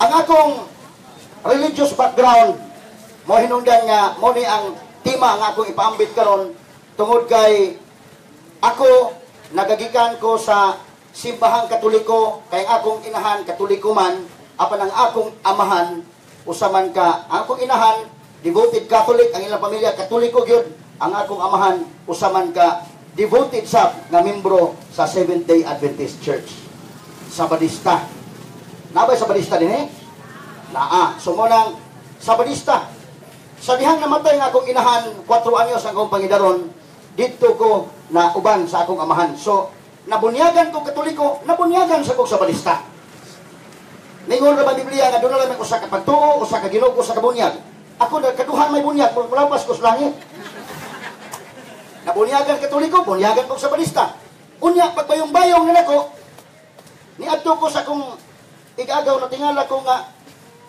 ang akong religious background mo hinungdan nga mo ni ang tema nga akong ipaambit karon tungod kay ako nagagikan ko sa simbahang Katoliko, kay akong inahan Katoliko man, apan ang akong amahan usaman ka. Ang akong inahan devoted Catholic, ang ilang pamilya Katoliko gyud, ang akong amahan usaman ka devoted sa nga membro sa Seventh-day Adventist Church. Sabadista. Nabay Sabadista din eh? Naa. So mo nang Sabadista. Sa dihang namatay nga akong inahan, 4 anyos ang akong pangidaron, dito ko na uban sa akong amahan. So, nabunyagan ko Katoliko, nabunyagan sa kong Sabadista. Ningon ra ba Biblia nga doon lang ko sa kapagtuo, o sa kaginog, o sa kabunyag. Ako na kaduhan may bunyag, mulapas ko sa langit. Nabunyagan Katoliko, bunyagan ko Sabadista. Unya, pagbayong-bayong na ako, niadto ko sa kong igagaw na tingala ko nga,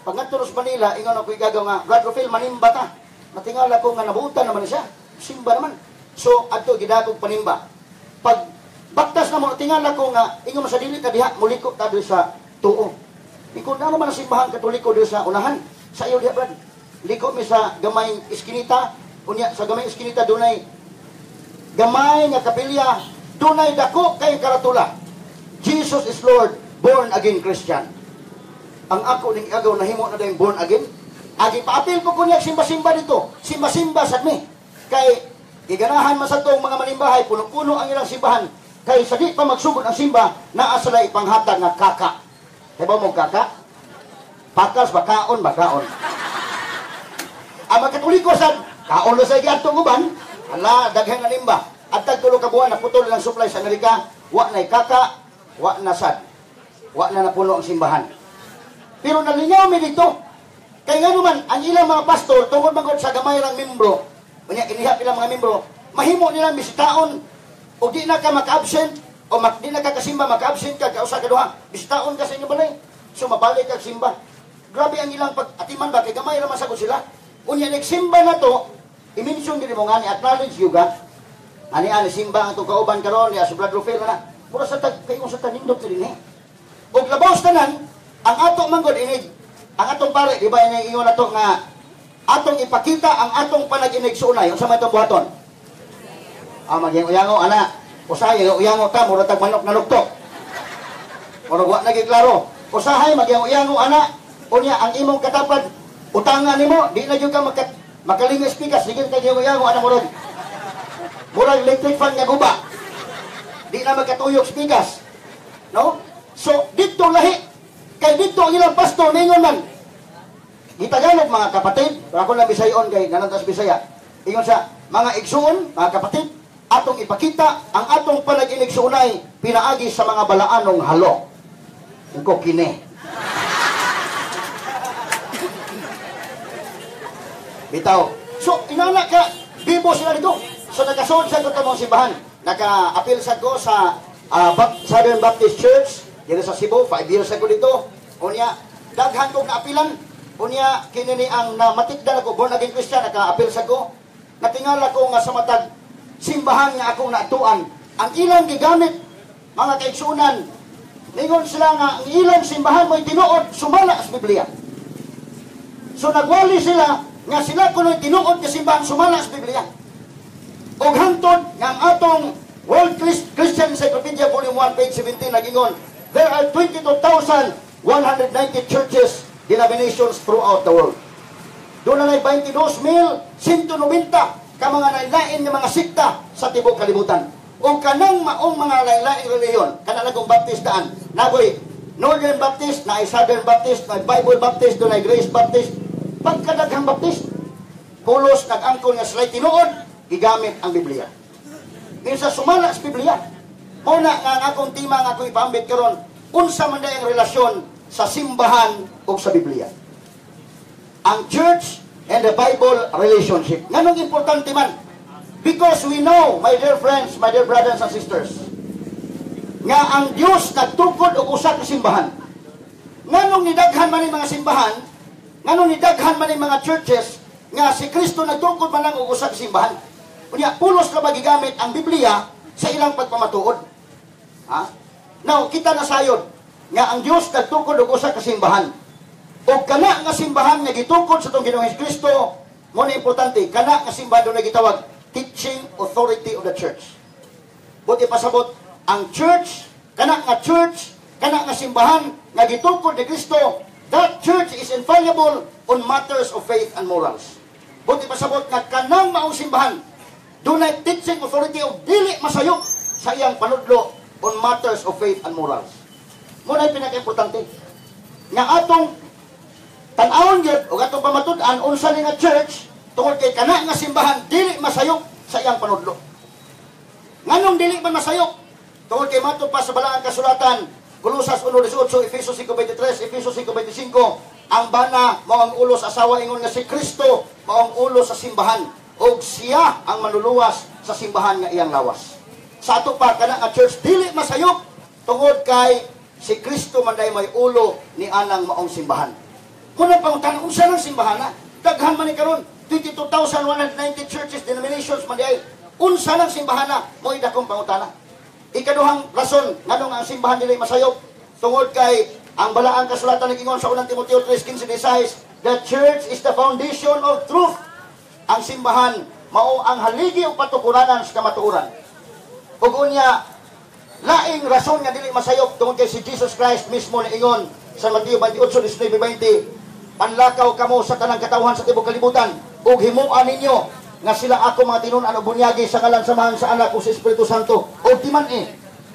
pag nagturos Manila, ingon ako igagaw nga, Brad Rufil, manimba ta. Natingala ko nga nabuutan naman siya. Simba naman. So, adto gidagog panimba. Pag baktas na mo, tingala ko nga, ingon sa dili ka diha, muliko ta doon sa tuo. Ikon na naman ang simbahan Katoliko doon sa unahan. Sa iyo diha, Brad. Liko mi sa gamay iskinita. Unya, sa gamay iskinita, dunay gamay nga kapilya. Dunay dako kay karatula. Jesus is Lord, born again Christian. Ang ako ning agaw nahimo na dayong born again. Agi paapil ko kunya simba-simba dito. Simba-simba sad mi. Kay giganahan man sa tong mga manimbahay, puno-puno ang ilang simbahan. Kay sa di pa magsugod ang simba, naa sila ipanghatag nga kaka. Diba mo kaka? Pakas ba kaon ba kaon? Ang mga Katoliko sad, kaon na sa igatong uban, ala daghang nga nimba. At tagtulo ka buwan na putol lang supply sa Amerika, wa na kaka, wa na sad. Wa na napuno ang simbahan. Pero nalingaw mi dito. Kaya nga naman, ang ilang mga pastor, tungkol magod sa gamay ng membro, inihap ilang mga membro, mahimo nilang bisitaon, o di na ka maka-absent, o di na ka kasimba, maka-absent ka, kausa ka duha, bisitaon ka sa inyo balay. So, mabalik ka simba. Grabe ang ilang pag-atiman ba, kay gamay naman sagot sila. Unya, nagsimba na to, i-mention din mo nga ni acknowledge you ka, ani-ani simba ang itong kauban karon ni Brad Rufil na, mura sa kayo sa tanindot rin eh. O labaw tanan, ang atong manggod inig, ang atong pare, di ba yung ingon nato nga, atong ipakita ang atong panaginig sunay, o sa may itong buhaton? Maging uyango, ana, usahay, uyango ta, mura tag manok na luktok. Mura wa nagiklaro. Usahay, maging uyango, ana, unya, ang imong katapad, utangan nimo, di na yung ka makalingas pikas, sige kayo uyango, ana, murag. Murag electric fan nga guba. Di na magkatuyok pikas. No? So, dito lahi, kay dito ang ilang pastor, ningon man. Gitagalog mga kapatid, ako lang Bisayon kay ganantas Bisaya. Ingon sa mga igsuon, mga kapatid, atong ipakita ang atong panaginig sa unay, pinaagi sa mga balaanong halo. Ungko kini. Bitaw. So, inana ka, bibo sila dito. So, nagkasod sa ito mong simbahan. Naka-appeal sa ko sa Southern Baptist Church, dito sa Cebu, 5 years ago dito. Unya, daghan kong naapilan. Unya, kinini ang namatikdan ako, born again Christian, naka-appeal sa ko. Natingala ko nga sa matag simbahan nga akong naatuan. Ang ilang gigamit, mga kaigsunan, ningon sila nga, ang ilang simbahan mo'y tinuod, sumala sa Biblia. So, nagwali sila, nga sila kuno'y tinuod nga simbahan, sumala sa Biblia. O hantod, nga ang atong World Christian Encyclopedia, Volume 1, page 17, nagingon, there are 22,190 churches, denominations throughout the world. Doon na 22,190 ka mga lain-lain ng mga sikta sa tibok kalibutan. O kanang maong mga lain-lain reliyon, kanang Baptist daan, nagoy Northern Baptist, na Southern Baptist, na Bible Baptist, doon na Grace Baptist, pagkadaghang Baptist, pulos nag-angkol nga sila tinuod, gigamit ang Biblia. Minsan sumala sa Biblia. Una nga ang akong tima nga akong ipaambit karon, unsa man na ang relasyon sa simbahan o sa Biblia. Ang church and the Bible relationship. Nganong importante man? Because we know, my dear friends, my dear brothers and sisters, nga ang Diyos nagtukod og usa ka simbahan. Nganong nidaghan man mga simbahan, nganong nidaghan man mga churches, nga si Kristo nagtukod man lang og usa ka simbahan. Unya, pulos na magigamit ang Biblia sa ilang pagpamatuod. Ha? Now, kita na sayod nga ang Diyos nagtukod og usa ka simbahan. O kana nga simbahan nga gitukod sa tong Ginoong Kristo, mo na importante, kana nga simbahan doon na gitawag teaching authority of the church. Buti pasabot, ang church, kana nga simbahan nga gitukod ni Kristo, that church is infallible on matters of faith and morals. Buti pasabot nga kanang maong simbahan, doon na teaching authority of dili masayop sa iyang panudlo on matters of faith and morals. Muna yung pinaka-importante. Nga atong tan-awon yun, o atong pamatud-an, unsa ni nga church, tungkol kay kana nga simbahan, dili masayop sa iyang panudlo. Nganong dili man masayop? Tungkol kay matod pa sa balaang kasulatan, Colosas 1:18, Efesos 5:23, Efesos 5:25, ang bana mao ang ulo sa asawa ingon nga si Kristo mao ang ulo sa simbahan, ug siya ang manluluwas sa simbahan nga iyang lawas. Sa ato pa kana nga church dili masayop tungod kay si Kristo man day may ulo ni anang maong simbahan. Muna pangutan unsa nang simbahan na? Daghan man ni karon 22,190 churches, denominations man day. Unsa nang simbahan na? Mo'y dakong pangutana. Ikaduhang rason nganong ang simbahan dili masayop tungod kay ang balaang kasulatan nag-ingon sa unang Timoteo 3:15-16, the church is the foundation of truth. Ang simbahan mao ang haligi o patukuranan sa kamatuoran. Ug unya laing rason nga dili masayop tungod kay si Jesus Christ mismo niingon sa Mateo 28:19-20, panlakaw kamo sa tanang katawhan sa tibuok kalibutan ug himuan ninyo nga sila ako mga tinun-an o bunyagi sa ngalan samahan sa anak o sa Espiritu Santo. O timan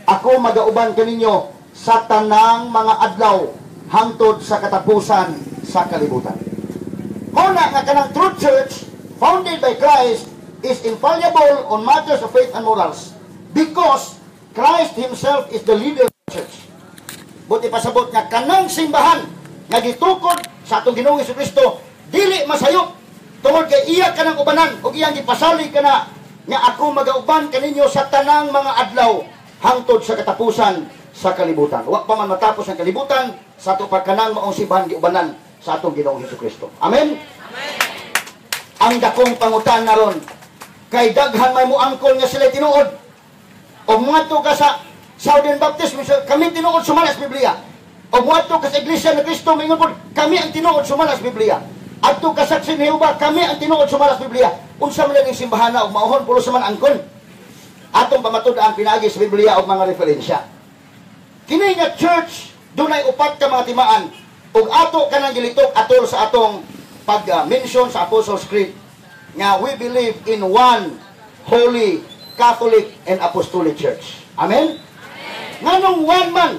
ako magauban kaninyo sa tanang mga adlaw hangtod sa katapusan sa kalibutan. Muna nga kanang true church founded by Christ is infallible on matters of faith and morals because Christ Himself is the leader of the church. Buti pasabot nga kanang simbahan nga gitukod sa atong Ginoong Jesucristo dili masayop tungod kay iya kanang ubanan ug iyang gipasalig kana nga ako magauban kaninyo sa tanang mga adlaw hangtod sa katapusan sa kalibutan. Wa pa man matapos ang kalibutan sa ato pa kanang maong simbahan giubanan sa atong Ginoong Jesucristo. Amen. Amen. Ang dakong pangutan naron kay daghan may muangkol nga sila tinuod. O muadto ka sa Southern Baptist, kami tinuod sumalas Biblia. O muadto ka sa Iglesia ni Cristo, mingon pod, kami ang tinuod sumalas Biblia. Adto ka sa Saksi ni Jehova, kami ang tinuod sumalas Biblia. Unsa man ning simbahan na og maohon pulo sa man angkon. Atong pamatud-an pinagi sa Biblia og mga referensya. Kini nga church dunay upat ka mga timaan ug ato kanang gilitok atol sa atong pag-mention sa Apostles' Creed nga we believe in one holy Catholic and Apostolic Church. Amen? Nganong one man?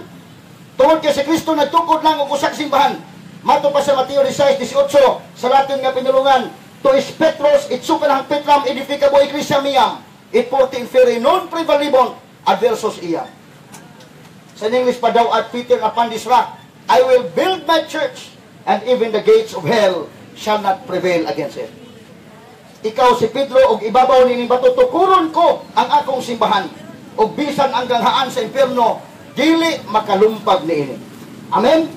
Tungod kay si Kristo nagtukod lang og usa ka simbahan. Mato pa sa Mateo 16:18 sa Latin nga pinulungan, to is Petros it superam Petram edificabo ecclesia miam it porti inferi non prevalibon adversos iam. Sa English pa daw at Peter upon this rock I will build my church and even the gates of hell shall not prevail against it. Ikaw si Pedro og ibabaw nining bato tukuron ko ang akong simbahan og bisan ang ganghaan sa impierno dili makalumpag niini. Amen.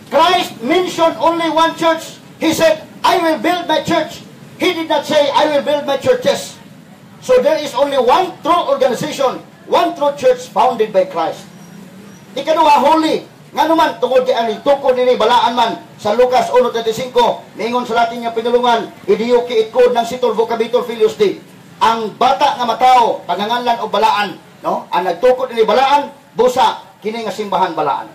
Christ mentioned only one church. He said, I will build my church. He did not say, I will build my churches. So there is only one true organization, one true church founded by Christ. Ikaduha, holy. Nga naman, tungkol kay ang tukod nini balaan man sa Lucas 1:35, ningon sa Latin nga pinulungan, idiyo ki itkod ng sitol vocabitur filius Dei. Ang bata nga matao, paganganlan o balaan, no? Ang nagtukod nini balaan, busa, kini nga simbahan balaan.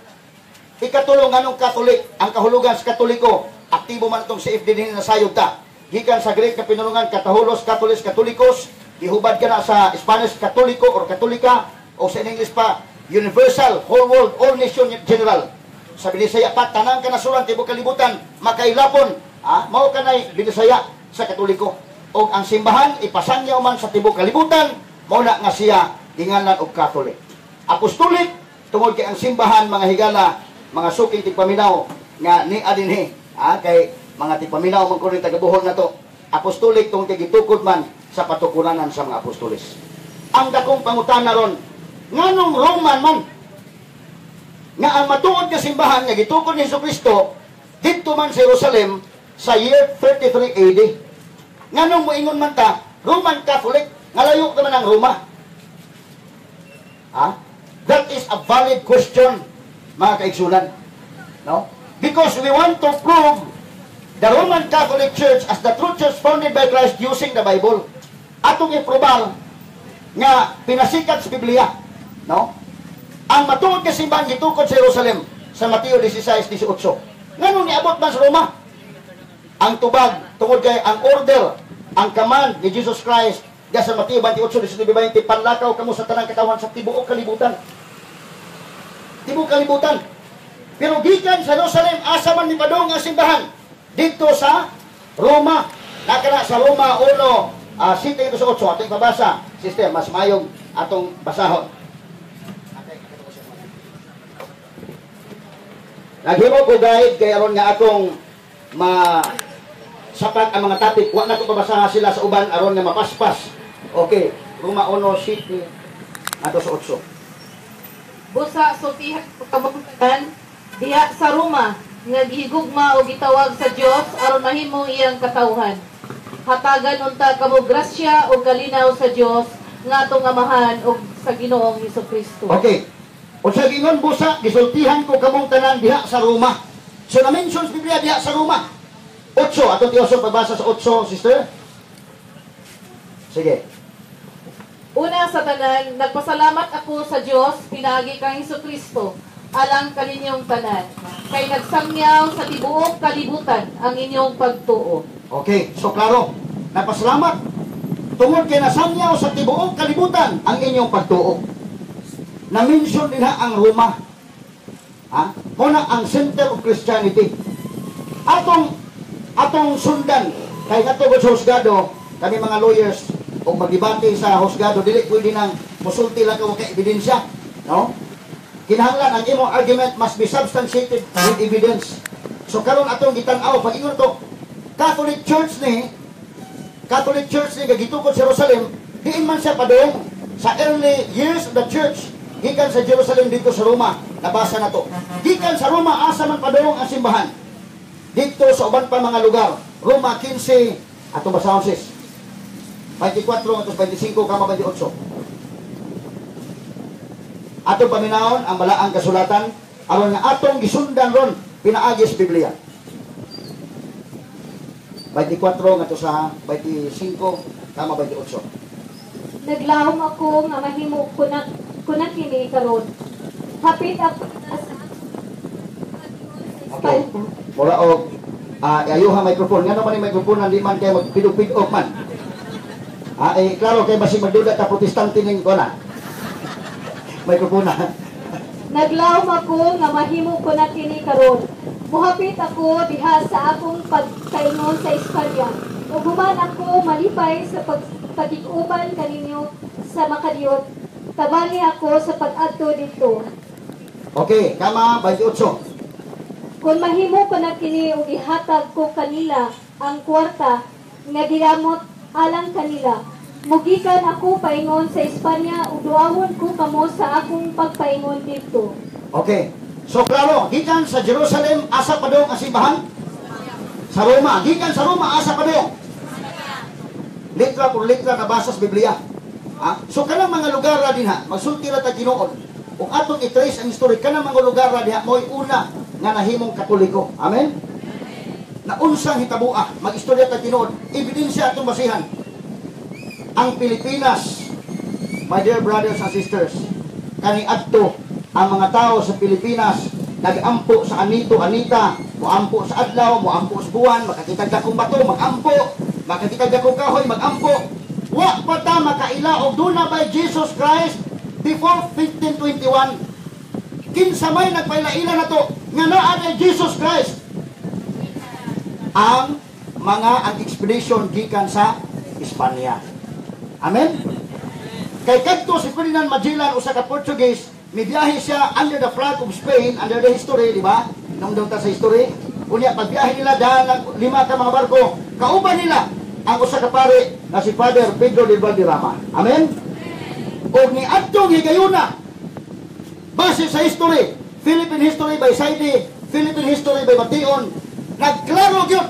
Ikatulong anong Katolik, ang kahulugan sa Katoliko, aktibo man itong CFD din na sayod ta. Gikan sa Greek na pinulungan, katahulos, Katolis, Katolikos, ihubad ka na sa Spanish, Katoliko or Katolika, o sa English pa, universal, whole world, all nation general. Sa Binisaya pa, tanang ka na suran, tibo kalibutan, makailapon, mao ka na Binisaya sa Katoliko. O ang simbahan, ipasangyaw man sa tibo kalibutan, mao na nga siya, dingalan og Katolik. Apostolik, tungod kay ang simbahan, mga higala, mga suking tigpaminaw nga ni adinhi kay mga tigpaminaw man kuno tagabuhon na to apostolik tungod kay gitukod man sa patukuranan sa mga apostoles. Ang dakong pangutana ron nganong Roman man nga ang matuod nga simbahan nga gitukod ni Jesucristo didto man sa Jerusalem sa year 33 AD. Nganong moingon man ta Roman Catholic nga layo ka man ang Roma? That is a valid question, mga kaigsunan. No? Because we want to prove the Roman Catholic Church as the true church founded by Christ using the Bible. Atong iprobal nga pinasikat sa Biblia. No? Ang matuod nga simbahan gitukod sa Jerusalem sa Mateo 16:18. Nganong niabot man sa Roma? Ang tubag tungod kay ang order, ang command ni Jesus Christ diya sa Mateo 28:19, panlakaw kamo sa tanang katawan sa tibuok kalibutan. Tibuok kalibutan. Pero gikan sa Jerusalem asa man ni padong nga simbahan dito sa Roma. Nakana sa Roma 1:7-8 atong pabasa. Sister, mas mayong atong basahon. Naghimo ko guide kay aron nga akong sapat ang mga topic. Wa na ko pabasahan sila sa uban aron nga mapaspas. Okay, Roma 1:7 ato sa 8. Busa sultihan kabuktan diha sa Roma nga gihigugma o gitawag sa Dios aron mahimo iyang katawhan. Hatagan unta kamo grasya o kalinaw sa Dios nga atong amahan o sa Ginoong Hesukristo. Okay. O sa gingon busa, gisultihan ko kamong tanan diha sa Roma. So na-mention sa Biblia diha sa Roma. 8, ato tiyoso pagbasa sa 8, sister. Sige. Una sa tanan, nagpasalamat ako sa Dios pinagi kang Hesukristo alang kaninyong tanan. Kay nagsamyaw sa tibuok kalibutan ang inyong pagtuo. Okay, so klaro. Nagpasalamat. Tungod kay nasamyaw sa tibuok kalibutan ang inyong pagtuo. Na-mention din ang Roma. Ha? Muna ang center of Christianity. Atong sundan, kay katugod sa husgado, kami mga lawyers, o magdebate sa husgado, dili pwede nang musulti lang ko kay ebidensya. No? Kinahanglan ang imong argument must be substantiated with evidence. So karon atong gitan-aw, pag-ingon ko, Catholic Church ni gitukod sa Jerusalem, diin man siya padong sa early years of the church. Gikan sa Jerusalem dito sa Roma, nabasa na to. Gikan sa Roma, asa man padong ang simbahan. Dito sa uban pa mga lugar. Roma 15, ato basahon sis. 24, ato 25, kama 28. Ato paminahon ang balaang kasulatan, aron nga atong gisundan ron, pinaagi sa Biblia. 24, ato sa 25, kama 28. Naglahom ako nga mahimo kuna kini karon. Hapit ako Okay. Mura og ayuha microphone. Ngano man yung microphone hindi man kay magpidog-pidog man. Klaro kay basi magduda ta protestante ning kuna. Microphone na. Naglahom ako nga mahimo kuna kini karon. Muhapit ako diha sa akong pagkaingon sa Espanya. Ug human ako malipay sa pagtiguban kaninyo sa makadiyot. Tabali ako sa pag-adto dito. Okay, kama 28. Kung mahimo ko na kini ug ihatag ko kanila ang kwarta nga gigamot alang kanila. Mugikan ako paingon sa Espanya ug duawon ko kamo sa akong pagpaingon dito. Okay. So klaro, gikan sa Jerusalem asa padong ang simbahan? Sa Roma, gikan sa Roma asa padong? Litra por litra nabasa sa Biblia. So kanang mga lugar din ha, magsulti ra ta Ginoon. Kung atong i-trace ang history kanang mga lugar diha mo'y una nga nahimong Katoliko. Amen? Na unsang hitabua, mag-istorya ta Ginoon, ebidensya atong basihan. Ang Pilipinas, my dear brothers and sisters, kaniadto ang mga tao sa Pilipinas nag-ampo sa anito-anita, muampo sa adlaw, muampo sa buwan, makakitag dakong bato, mag-ampo, makakitag dakong kahoy, mag-ampo. Wa pa ta makaila og duna by Jesus Christ before 1521. Kinsa may nagpailaila na to nga naa kay Jesus Christ. Ang expedition gikan sa Espanya. Amen? Kay kadto si Ferdinand Magellan usa ka Portuguese, mibiyahe siya under the flag of Spain, under the history, di ba? Nung ta sa history. Unya pagbiyahe nila dahil 5 ka mga barko, kauban nila ang usa ka pare na si Father Pedro de Valderrama. Amen? O ni adtong higayuna base sa history, Philippine history by Saidi, Philippine history by Mation, nagklaro gyud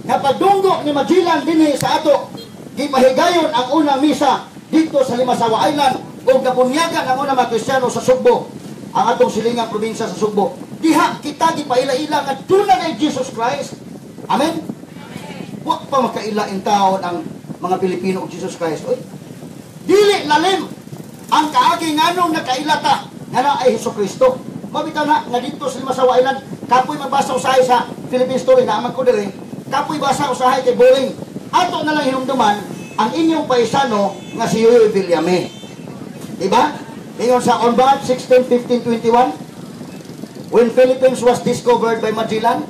nga pagdunggo ni Magellan dinhi sa ato, gipahigayon ang unang misa dito sa Limasawa Island ug napunyagan ang unang mga Kristiyano sa Sugbo, ang atong silingang probinsya sa Sugbo. diha kita gipaila-ila nga dunay kay Jesus Christ. Amen? Wa pa makaila in taon ang mga Pilipino og Jesus Christ. Oy. Dili lalim ang kaagi nganong nakailata nga na ay Hesukristo. Mabita na nga dito sa Limasawa Island, kapoy magbasa usahay sa Philippine Story na amang ko diri, kapoy basa usahay kay Boling. Ato na lang hinumduman ang inyong paisano nga si Yoyoy Villame. Diba? Ingon sa On March 16, 1521, when Philippines was discovered by Magellan,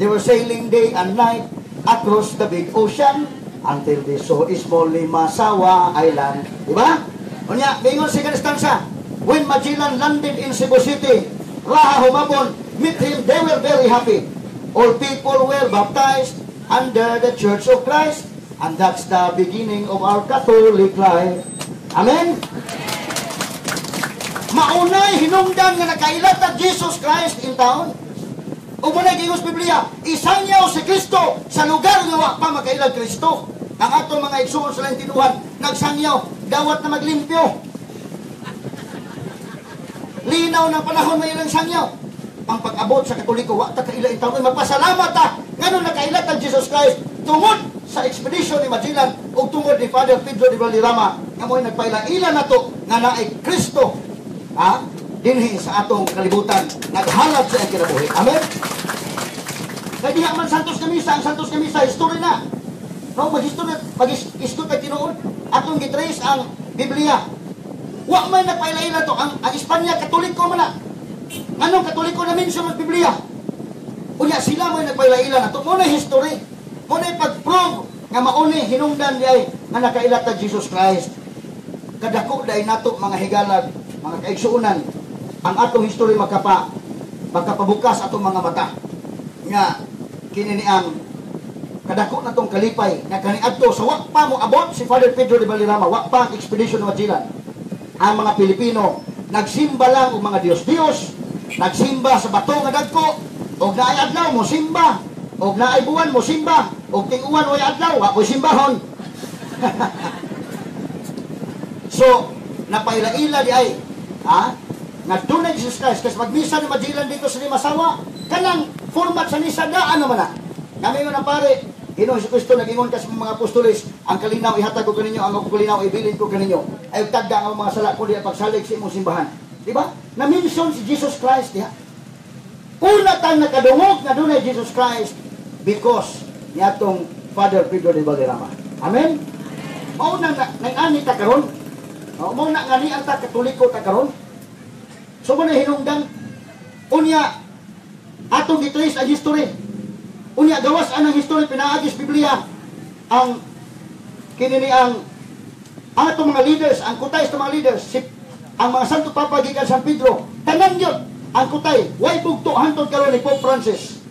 they were sailing day and night across the big ocean until they saw small Limasawa Island. Diba? Unya, ingon si Constanza, when Magellan landed in Cebu City, Raha Humabon, meet him, they were very happy. All people were baptized under the Church of Christ, and that's the beginning of our Catholic life. Amen? Maunay hinungdan nga nakailat ang Jesus Christ in town. O munay gingos Biblia, isangyaw si Kristo sa lugar nga wa pa makailag Kristo. Ang atong mga igsuon sa lantinuhan, nagsangyaw, dawat na maglimpyo. Linaw ng panahon may ilang sangyaw. Ang pag-abot sa Katoliko, wa ta kaila in taon. Magpasalamat ta, ngano nakailat ang Jesus Christ tungod sa expedition ni Magellan o tungod ni Father Pedro de Valderrama nga mo'y nagpaila-ila na to nga naay Kristo dinhi sa atong kalibutan naghalad sa kinabuhi. Amen? Kaya diha man Santos Camisa, ang Santos Camisa history na. No, mag-history kay tinuod atong gitrace ang Biblia. Wa man nagpaila-ila to ang Espanya Katoliko man na. Anong Katoliko na mention sa Biblia? Unya sila mo nagpaila-ila na to. Muna history. Muna pag-prove nga mauni hinungdan diay nga nakailat ang Jesus Christ. Kadako dai nato mga higalag, mga kaigsuunan, ang atong history makapabukas atong mga mata. Nga kini ni ang kadako na tong kalipay nga kaniadto sa wa pa mo abot si Father Pedro de Valderrama, wa pa ang expedition ng Magellan. Ang mga Pilipino nagsimba lang og mga Dios-Dios, nagsimba sa bato nga dagko, og naay adlaw mo simba, og naay buwan mo simba, og ting-uwan way adlaw wa koy simbahon. So, napaila-ila di ay, nga dunay Jesus Christ, kasi magmisa ni Magellan dito sa Limasawa, kanang format sa misa, daan naman na. Kami nga na pare, Ginoong Jesucristo nag-ingon ka sa mga apostoles, ang kalinaw ihatag ko kaninyo, ang kalinaw ibilin ko kaninyo, ay tagda ang mga sala ko diya pagsalig sa imong simbahan. Diba? Na-mention si Jesus Christ diha. Una tang nakadungog na dunay Jesus Christ because niya tong Father Pedro de Valderrama. Amen? Mao nang nang-ani ta karon. Mao na ngani ang ta Katoliko ta karon. So mo na hinungdan unya atong gitrace ang history. Unya gawas anang history pinaagis Biblia ang kinini ang atong mga leaders, ang kutay sa mga leaders, ang mga Santo Papa gikan San Pedro, tanan yun ang kutay. Way bugto hantod karon ni Pope Francis.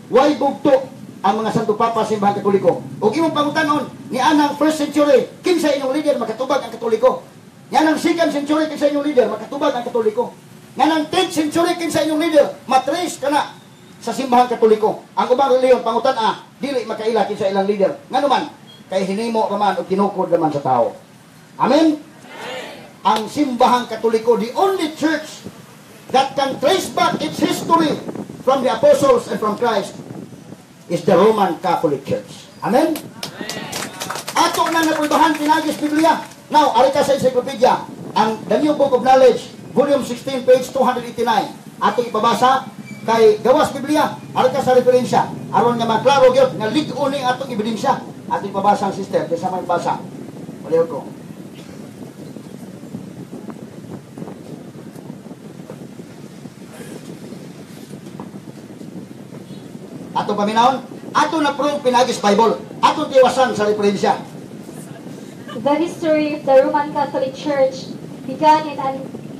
Way bugto ang mga Santo Papa sa simbahan Katoliko. Ug imong pangutanon ni anang first century, kinsa inyong leader makatubag ang Katoliko. Yan ang second century kinsa inyong leader makatubag ang Katoliko. Yan ang 10th century kinsa inyong leader matrace kana sa simbahan Katoliko. Ang ubang reliyon pangutan dili makaila kinsa ilang leader. Ngano man kay hinimo raman o kinukod raman sa tao. Amen. Ang simbahan Katoliko, the only church that can trace back its history from the apostles and from Christ is the Roman Catholic Church. Amen? Ato na napulbahan pinagis Biblia. Now, ari ka sa encyclopedia, ang The New Book of Knowledge, volume 16, page 289. Ato ipabasa kay gawas Biblia, ari ka sa referensya. Aron nga maklaro gyud nga lig-o ning atong ebidensya. Ato ipabasa ang sister, kaysa may basa. Paliw ko. Ato paminahon, ato na prove pinagis Bible. Ato tiwasan sa referensya. The history of the Roman Catholic Church began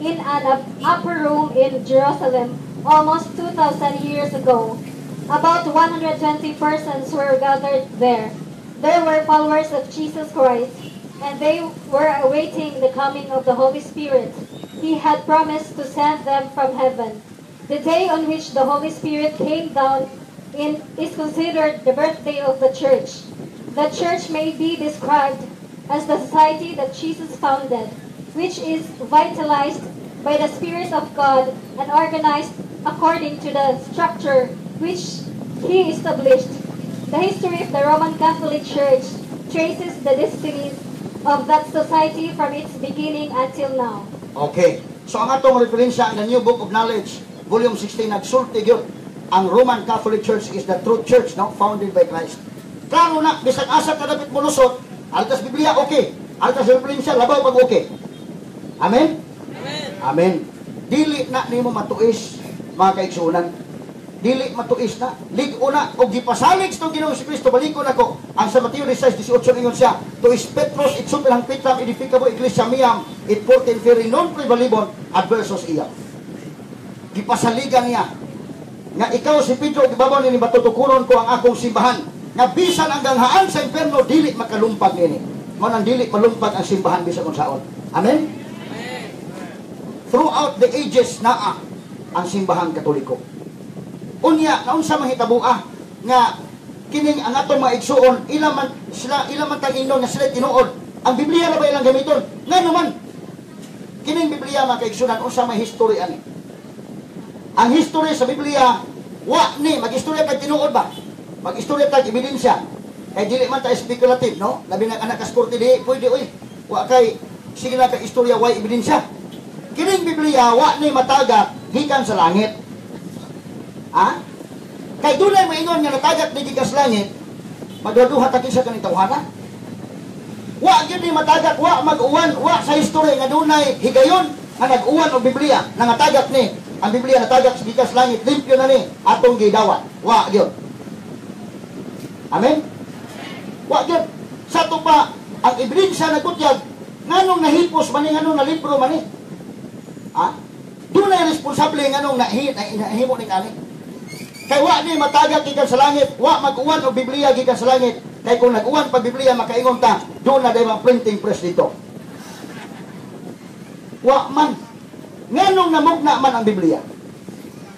in an upper room in Jerusalem almost 2,000 years ago. About 120 persons were gathered there. They were followers of Jesus Christ, and they were awaiting the coming of the Holy Spirit. He had promised to send them from heaven. The day on which the Holy Spirit came down is considered the birthday of the church. The church may be described as the society that Jesus founded, which is vitalized by the Spirit of God and organized according to the structure which he established. The history of the Roman Catholic Church traces the destinies of that society from its beginning until now. Okay. So ang atong referensya ang the New Book of Knowledge, Volume 16, nagsulti yun. Ang Roman Catholic Church is the true church, no? Founded by Christ. Klaro na, bisag asa ka dapat mulusot, altas Biblia, okay. Altas referensya, labaw pag okay. Amen? Amen. Dili na nimo matuis, mga kaigsunan. Dili matuis na. Ligo na, o gipasalig sa Ginoong si Kristo, balikon ako. Ang sa Mateo 16:18 ingon siya, to is Petros, it supilang pitlam, edificable iglesia miam, it porten feri non prevalibon, adversos iya. Gipasaligan niya, nga ikaw si Pedro, gibabaw ni batutukuron ko ang akong simbahan, nga bisan ang ganghaan sa impierno, dili makalumpag nini. Manang dili malumpag ang simbahan bisan kung saon. Amen? Throughout the ages naa ang simbahang Katoliko. Unya, naunsa mahitabuah nga kining ang atong mga igsuon, ilaman tang ingnon nga sila tinuod. Ang Biblia na ba ilang gamiton? Nga naman, kining Biblia mga kaigsunan, unsa may history ani. Ang history sa Biblia, wa ni, mag-istorya kag tinuod ba? Mag-istorya kag ebidensya. Kay dili man ta speculative, no? Labi na anak kaskorte di, pwede, uy. Wa kay, sige na kag istorya, wa ebidensya. Kining Biblia, wa ni matagat, gikan sa langit. Ha? Kay dunay maingon nga natagat ni gikan sa langit, magduduha ta kinsa kaning tawhana. Wa gyud ni matagat, wa mag-uwan, wa sa history nga dunay higayon nga nag-uwan og Biblia, nangatagat ni. Ang Biblia natagat sa gikan sa langit, limpyo na ni atong gidawat. Wa gyud. Amen. Wa gyud. Sa to pa ang ebidensya nagutyag nganong nahipos man ni nganong nalibro man ni. Ha? Doon na responsable nga nung nahimo ni kani. Kay wa ni matagak gikan sa langit, wa mag-uwan og Biblia gikan sa langit. Kay kung nag-uwan pa Biblia makaingon ta, doon na day mga printing press dito. Wa man. Nganong namugna man ang Biblia.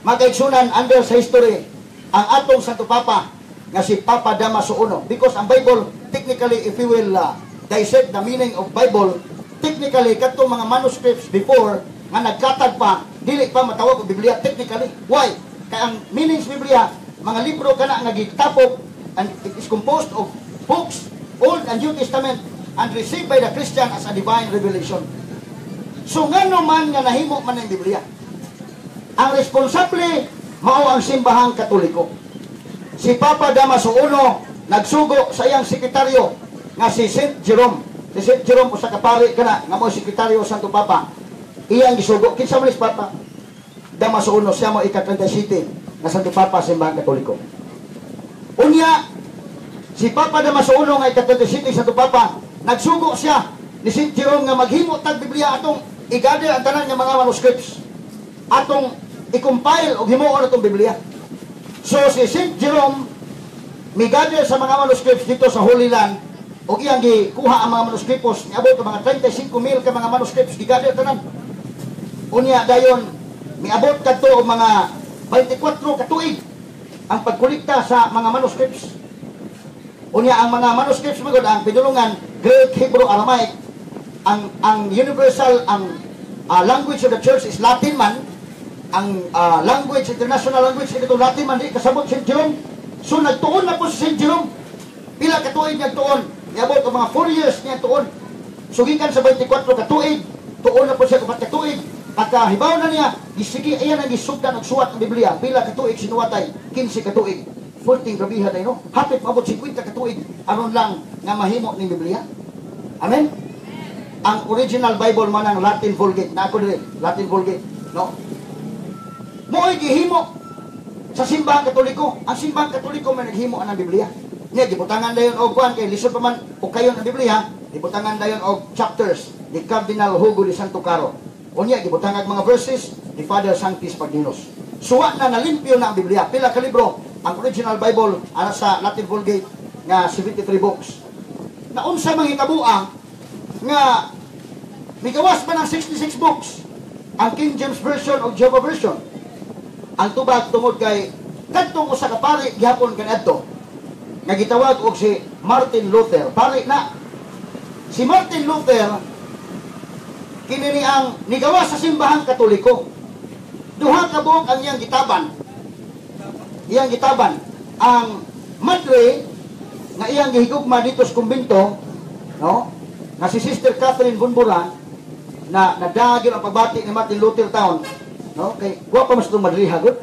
Magaigsunan under sa history ang atong Santo Papa nga si Papa Damaso I. Because ang Bible, technically, if you will dissect the meaning of Bible, technically, katong mga manuscripts before, nga nagkatag pa, dili pa matawag ang Biblia technically. Why? Kaya ang meaning sa Biblia, mga libro ka na nagitapok, and it is composed of books, Old and New Testament, and received by the Christian as a divine revelation. So nga naman nga nahimo man ang Biblia. Ang responsable, mao ang simbahang Katoliko. Si Papa Damaso I, nagsugo sa iyang sekretaryo, nga si St. Jerome. Si St. Jerome, usa ka pari ka na, nga mo sekretaryo Santo Papa. Iyang gisugo, kinsa man is Papa Damaso I, siya mo ika-37 na Santo Papa simbahang Katoliko. Unya, si Papa Damaso I nga ika-37 Santo Papa, nagsugo siya ni St. Jerome nga maghimo tag Biblia atong i-gather ang tanan nga mga manuscripts. Atong i-compile o himuon atong Biblia. So si St. Jerome mi-gather sa mga manuscripts dito sa Holy Land o iyang gikuha ang mga manuscripts niabot ang mga 35,000 ka mga manuscripts gi-gather tanan. Unya dayon miabot kadto og mga 24 ka tuig ang pagkolekta sa mga manuscripts. Unya ang mga manuscripts magod ang pinulungan Greek, Hebrew, Aramaic, ang universal language of the church is Latin man. Ang language, international language ito Latin man di kasabot St. Jerome. So nagtuon na po si St. Jerome. Pila ka tuig nagtuon? Niabot ang mga 4 years niya tuon. So gikan sa 24 ka tuig, tuon na po siya kapat ka tuig. Pagkahibaw na niya, gisigi, ayan ang gisugdan at suwat ng Biblia. Pila katuig sinuwatay, 15 katuig. 14 grabiha tayo, no? Hapit maabot 50 katuig. Aron lang nga mahimo ng Biblia. Amen? Ang original Bible man ang Latin Vulgate. Na ako din, Latin Vulgate. No? Mo'y gihimo sa simbahang Katoliko. Ang simbahang Katoliko may naghimo ang Biblia. Niya, gibutangan dayon og kuan kay lisod pa man o kayo ng Biblia, gibutangan dayon og chapters ni Cardinal Hugo de Santo Caro. Unya gibutangag mga verses ni Father Sanctis Pagninos. Suwa na nalimpyo na ang Biblia. Pila ka libro ang original Bible ana sa Latin Vulgate nga 73 books. Na unsa manghitabuang nga migawas pa ng 66 books ang King James Version o Jehovah Version. Ang tubag tungod kay kadtong usa ka pari gihapon kanadto nga gitawag og si Martin Luther. Pari na si Martin Luther kini ni ang nigawas sa simbahang Katoliko. duha ka buok ang iyang gitaban. Iyang gitaban. Ang madre, nga iyang gihigugma dito sa kumbento, no? Na si Sister Catherine Bunburan, na nadagil ang pagbati ni Martin Luther Town, no? Kay wa pa mas itong madre hagod,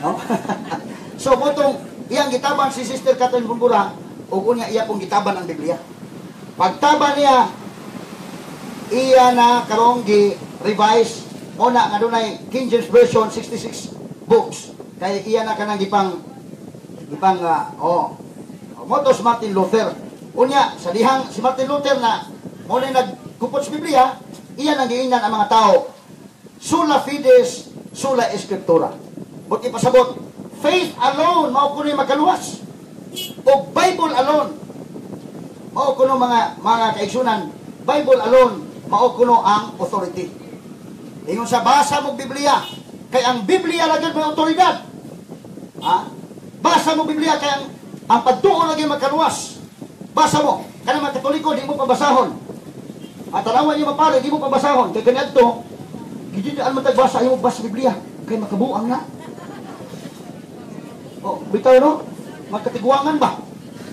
no? So, butong iyang gitaban si Sister Catherine Bunburan, o kunya iya pong gitaban ang Biblia. Pagtaba niya, iya na karong gi-revise, o na nga dunay King James Version, 66 books. Kaya iya na kanang motos Martin Luther. Unya, sa dihang si Martin Luther na muna nagkupot sa Biblia, iya nang giingnan ang mga tao, sola fides, sola escriptura. Buti pasabot, faith alone, mao kuno makaluwas. O Bible alone, mao kuno mga kaigsunan, Bible alone, mao kuno ang authority. Ingon sa basa mo Biblia, kay ang Biblia lagi may otoridad. Ha? Basa mo Biblia kay ang pagtuo lagi makaluwas. Basa mo, kana mga Katoliko di mo pabasahon. At tanawan niyo mapare, di mo pabasahon. Kay kanadto, gididaan mo tagbasa imo basa Biblia kay makabuang na. Oh, bitaw no? Magkatiguangan ba?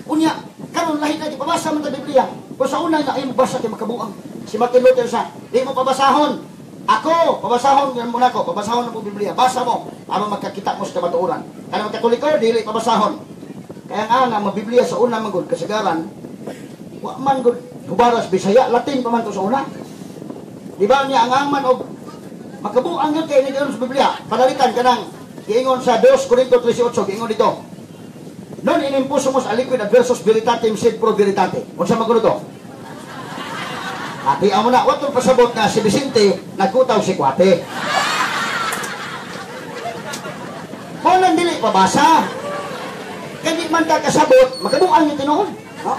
Unya, karon lahi na di pabasa man ta Biblia. Kung sa una na imo basa kay makabuang. Si Martin Luther sa, di mo pabasahon. Ako, pabasahon yan muna ko, pabasahon na po Biblia. Basa mo, aron magkakita mo sa kamatuoran. Kaya Katoliko, dili pabasahon. Kaya nga mabiblia sa una manggod kasagaran, wa man gud hubaras Bisaya, Latin pa man to sa una. Di ba niya ang angman og makabuang yun kay nagkaroon sa Biblia. Padalitan ka ng giingon sa 2 Corinto 13:8, giingon dito. Non inimpusumus aliquid adversus veritatem sed pro veritate. Unsa magulo to? Ati amo na, watong pasabot na si Vicente, nagkutaw si Kwate. Kung nang dili pabasa, kaya man ka kasabot, makabuang yung tinuon. No?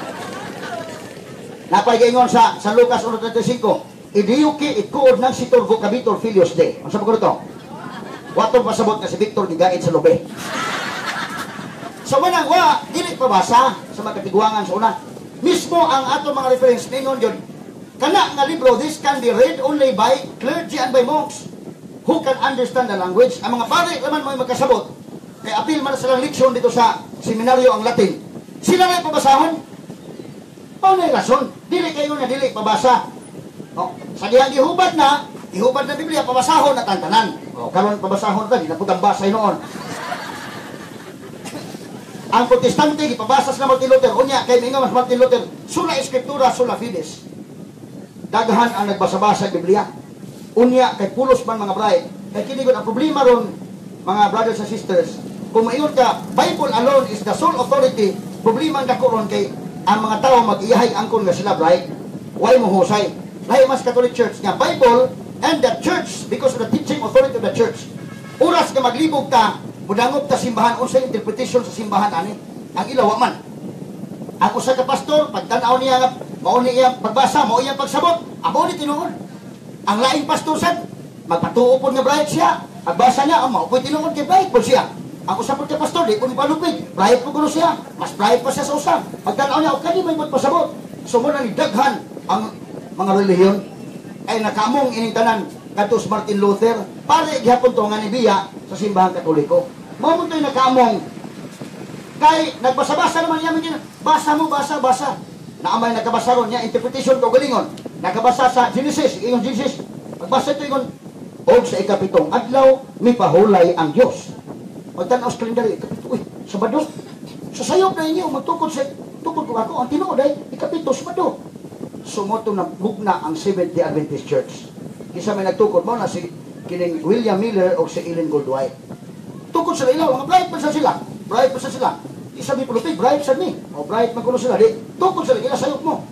Napay-gaingon sa Lucas 1:35, idiyuki ikuod ng si Turgo Cabitor Filios de. Ang sabi ko ito? Watong pasabot na si Victor Gigait sa Lobe. So manang, dili pabasa sa mga katiguangan sa una. Mismo ang ato mga reference ningon yun, kana nga libro, this can be read only by clergy and by monks who can understand the language. Ang mga pare naman mo magkasabot, kaya apil man silang leksyon dito sa seminaryo ang Latin. Sila na pabasahon? Paano yung rason? Dili kayo na dili pabasa. O, sa dihang ihubad na Biblia, pabasahon na tantanan. O, karon pabasahon na, di na putang basay noon. Ang Protestante, ipabasas na Martin Luther. Unya, kay mingo mas Martin Luther, sola escriptura, sola fides. Daghan ang nagbasa-basa sa Biblia. Unya, kay pulos man mga bride. Kay kinigon, ang problema ron, mga brothers and sisters, kung maingon ka, Bible alone is the sole authority, problema ang dako ron kay ang mga tao mag-iyahay angkon nga sila bride, why mo husay? Lahi mas Catholic Church nga, Bible and the church, because of the teaching authority of the church. Oras ka maglibog ka, mudangog ta simbahan, unsay interpretation sa simbahan ani, ang ilawa man. Ang usa ka pastor, pagtanaw niya nga, mao niya pagbasa, mao niya pagsabot, amo ni tinuod. Ang laing pastor sad, magpatuo po nga bride siya, pagbasa niya, mao po tinuod kay bride po siya. Ang usa po ka pastor, di po ni palupig, bride po kuno siya, mas bride pa siya sa usa. Pagtanaw niya, o kani may magpasabot. So muna ni daghan ang mga relihiyon ay nakamong ining tanan katos Martin Luther, pare gihapon to nga nibiya sa simbahan Katoliko. Mao mo to'y nakamong kay nagbasa-basa naman niya, basa mo, basa. Naamay nagkabasa ron niya, interpretation ko galingon. Nagkabasa sa Genesis, ingon Genesis. Pagbasa ito ingon, og sa ikapitong adlaw, may pahulay ang Diyos. Magtanaw sa kalendary, ikapito, Sabado. Sa sayop na inyo, tukod ko ako, ang tinuod ay, ikapito, Sabado. Sumoto na bugna ang Seventh-day Adventist Church. Kisa may nagtukod mo na si kining William Miller o si Ellen Goldwhite. Tukod sa ilaw, mga bright pa sa sila. Bright pa sa sila. Isa may pulutig, bright sa mi. O bright magkulo sila. Di, tukod sila, kinasayop mo.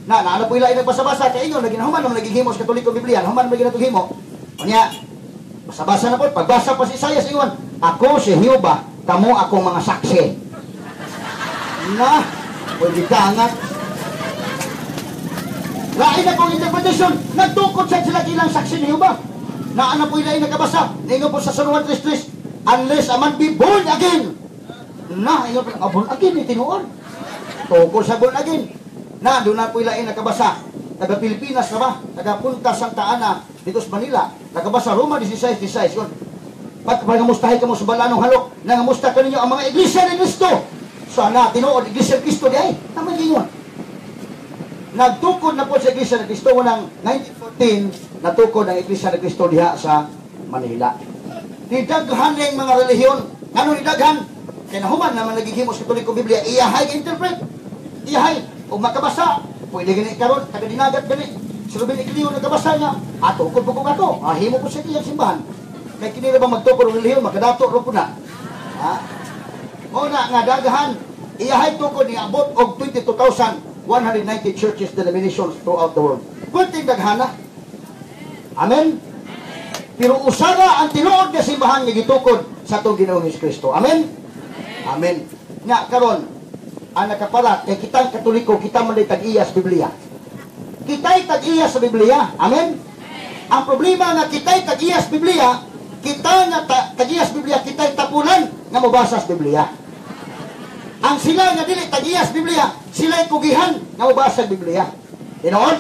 Naano po ila nagbasa-basa, kaya inyo, naginahuman naman nagighimo sa Katolikong Biblia. Nahuman naman ginatughimo. O niya, basa-basa na po, pagbasa pa si Isaias, ingon, ako si Jehovah, kamo akong mga saksi. Na, pwede kangat. Lain na pong interpretation, nagtukod sa sila ilang saksi ni Jehovah. Na po ilain nakabasa, ingon po sa San Juan 3:3, unless a man be born again. Na, ingon po, born again, itinuon. Tukod sa born again. Na, doon na po ilain nakabasa. Taga Pilipinas na ba? Taga Punta Santa Ana, dito sa Manila. Nakabasa Roma 16:16 yun. Pagkamustahin ka mo sa balanong halok, nangamusta ka ninyo ang mga iglesia ni Kristo. Sana tinuod iglesia ni Kristo di ay. Tama yun. Nagtukod na po sa iglesia ni Kristo ng 1914, natukod ang iglesia ni Kristo diha sa Manila. Nidaghan na yung mga relihiyon. Ano nidaghan? Kaya nahuman naman nagigimos Katoliko Biblia, iyahay ka-interpret. Iyahay. O makabasa, pwede ganit karon, taga-dinagat ganit. Sulubin ikliyo nagkabasa niya, atukod po ko ato. Himo po sa iyang simbahan. Kaya kinira ba magtukod ng relihiyon, makadato ro po na. Ha? O na nga dagahan, iyahay tukod ni abot og 22,190 churches, denominations throughout the world. Kunting daghana. Amen? Pero usara ang tinuod nga simbahan nga gitukod sa atong Ginoong Hesukristo. Amen? Amen. Nga karon, ang nakaparat kay kitang Katoliko, kita man tag-iya sa Biblia. Kita'y tag-iya sa Biblia. Amen? Ang problema nga kita'y tag-iya sa Biblia, kita nga tag-iya sa Biblia, kita'y tapunan nga mabasa sa Biblia. Ang sila nga dili tag-iya sa Biblia, sila'y kugihan nga mabasa sa Biblia. Tinoon?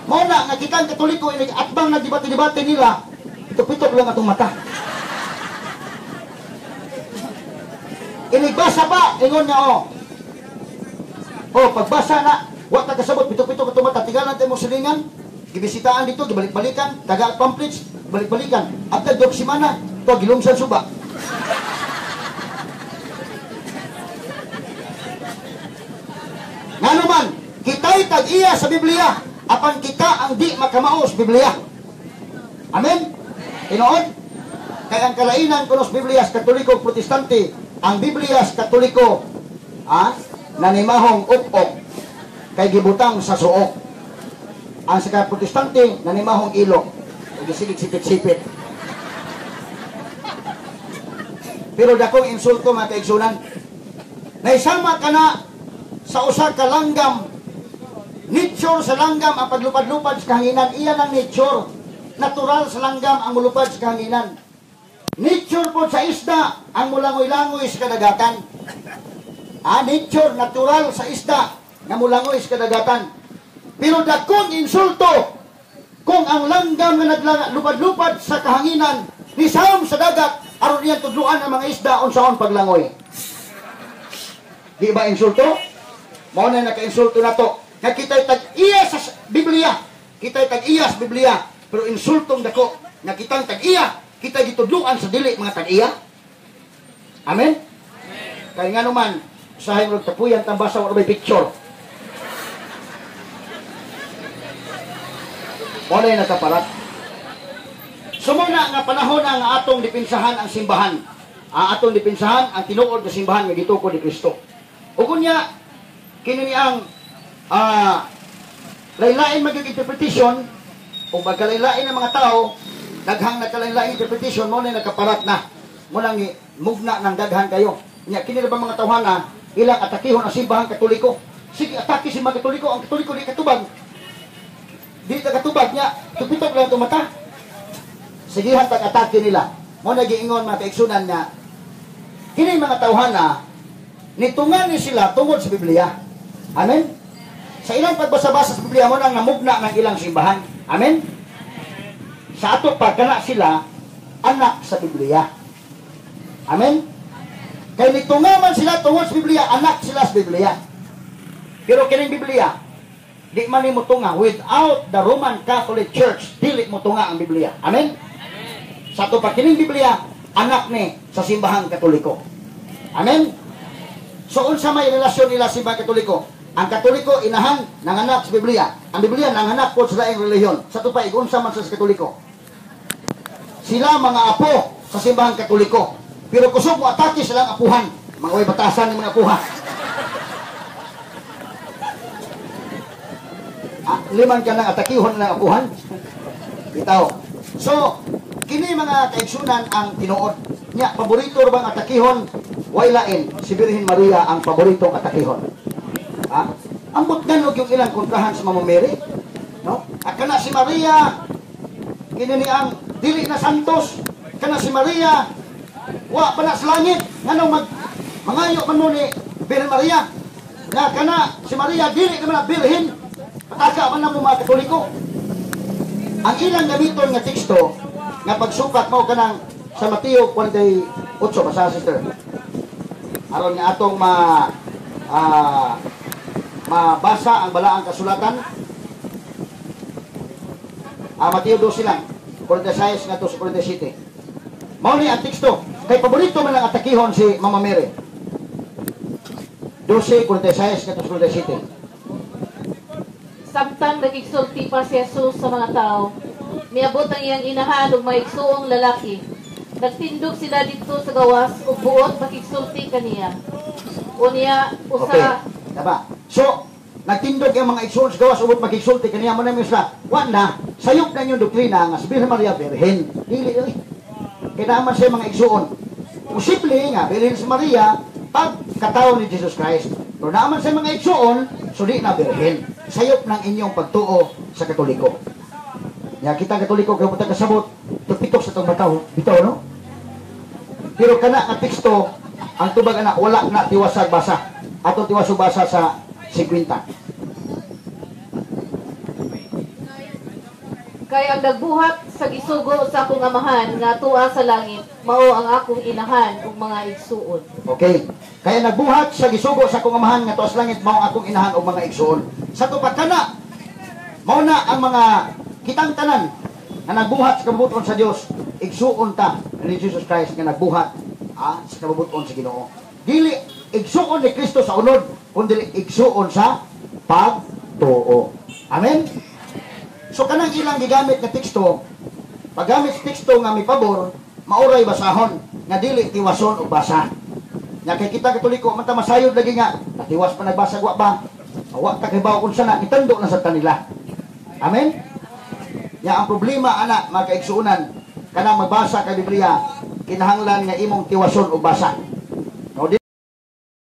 Muna nga kitang Katoliko, atbang nagdibate-dibate nila, pitok-pitok lang atong mata. Inigbasa pa, ingon nga pagbasa na, wag na kasabot, pitok-pitok atong mata, tigalan tayo mong silingan, gibisitaan dito, gibalik-balikan, taga pamphlets, balik-balikan. After 2 semana, ito, gilumsan suba. Nga naman, kita'y tag-iya sa Biblia, apan kita ang di makamaos Biblia. Amen? Tinood? Kaya ang kalainan kuno sa Biblia sa Katoliko Protestante, ang Biblia sa Katoliko, nanimahong up-up, kay gibutang sa suok. Ang sa Protestante, nanimahong ilok, kay gisigit-sipit-sipit. Pero dakong insulto mga kaigsunan, naisama ka na sa usa ka langgam, nature sa langgam ang paglupad-lupad sa kahanginan. Iyan ang nature. Natural sa langgam ang mulupad sa kahanginan. Nature po sa isda ang mulangoy-langoy sa kadagatan. Nature, natural sa isda nga mulangoy sa kadagatan. Pero dakong insulto kung ang langgam nga naglupad-lupad sa kahanginan nisam sa dagat aron iyan tudluan ang mga isda unsaon paglangoy. Di ba insulto? Mao na naka-insulto na to. Nga kita'y tag-iya sa Biblia. Kita'y tag-iya sa Biblia. Pero insultong dako. Nga kitang tag-iya. Kita'y gitudluan sa dili mga tag-iya. Amen? Kaya nga naman, usahin mo tapuyan tambasa wala may picture. Mao na nakaparat. Sumuna nga panahon nga atong dipinsahan ang simbahan. Atong dipinsahan ang tinuod nga simbahan nga gitukod ni Kristo. Ug kunya kini ang laylain mag-interpretation o magkalaylain ng mga tao, daghang nagkalaylain interpretation mo na nakaparat na. Mo nang mugna ng daghan kayo. Nya kini ba mga tawhana ilang atakihon ang simbahan Katoliko. Sige atake si mga Katoliko, ang Katoliko di katubag. Di ta katubag nya, tupitok lang tumata. Sige hatag atake nila. Mo nagiingon mga kaigsunan nga kini mga tawhana nitungan ni sila tungod sa Biblia. Amen? Sa ilang pagbasa-basa sa Biblia mo nang namugna ng ilang simbahan. Amen? Sa ato pagkana sila, anak sa Biblia. Amen? Kaya nitungaman sila tungod sa Biblia, anak sila sa Biblia. Pero kining Biblia, di man mo tunga. Without the Roman Catholic Church, dili mo tunga ang Biblia. Amen? Sa ato pa kining Biblia, anak ni sa simbahang Katoliko. Amen? So, unsa may relasyon nila sa simbahang Katoliko? Ang Katoliko inahan nanganak sa Biblia. Ang Biblia nanganak po sa laing relihiyon. Sa tupaig, unsa man sa Katoliko. Sila mga apo sa simbahang Katoliko. Pero kusog mo atake silang apuhan. Mga way batasan ng mga apuhan. Liman ka ng atakihon ng apuhan. Bitaw. So, kini mga kaigsunan ang tinuod. Nya, paborito bang atakihon? Way lain. Si Birhen Maria ang paboritong atakihon. Ambot ganog yung ilang kontrahan sa Mama Mary, no? Kana si Maria kini ni ang dili na santos, kana si Maria wa pa na sa langit nganong mangayo man mo ni Birhen Maria nga kana si Maria dili naman na birhen pataka man mo mga Katoliko. ang ilang gamiton nga teksto nga pagsukat mo kanang sa Mateo 48 basa sister. Aron nga atong mabasa ang balaang kasulatan. Mateo 12 lang. 46 nga to sa 47. Mao ni ang teksto. Kay paborito man lang atakihon si Mama Mary. 12, 46 nga to sa 47. Samtang nagigsulti pa si Jesus sa mga tao, miabot ang iyang inahan ug maigsuong lalaki. Nagtindog sila dito sa gawas ug buot makigsulti kaniya. Unya usa Okay. Diba? So, nagtindog ang mga igsoon sa gawas ubot magigsulti kaniya mo na misla. Wala, sayop na yung doktrina nga si Birhen Maria Birhen. Dili oy. Kaya naman siya mga igsoon. Posible nga Birhen si Maria pag katawo ni Jesus Christ. Pero naman sa mga igsoon, suli na Birhen. Sayop ng inyong pagtuo sa Katoliko. Ya kita Katoliko kay buta kasabot, tupitok sa tong bataw, bitaw no? Pero kana nga teksto ang tubag ana wala na tiwasag basa. Ato tiwasog basa sa 50. kay ang nagbuhat sa gisugo sa akong amahan nga tuwa sa langit, mao ang akong inahan ug mga igsuon. Okay. Kaya nagbuhat sa gisugo sa akong amahan nga tuas langit mao ang akong inahan og mga igsoon. Sa tupad kana mao na ang mga kitang tanan nga nagbuhat sa kabubuton sa Dios, igsuon ta ni Jesus Christ nga nagbuhat sa kabubuton sa Ginoo. Dili igsuon ni Kristo sa unod, kundi igsuon sa pagtuo. Amen. So kanang ilang gigamit nga teksto, paggamit sa teksto nga may pabor, mauray basahon nga dili tiwason og basa. Nya kay kita Katoliko man ta masayod lagi nga, tiwas pa nagbasa wa ba? Wa ta kay bawo kun sana itando na sa kanila. Amen. Ya ang problema ana mga kaigsuonan, kanang magbasa ka Biblia, kinahanglan nga imong tiwason og basa.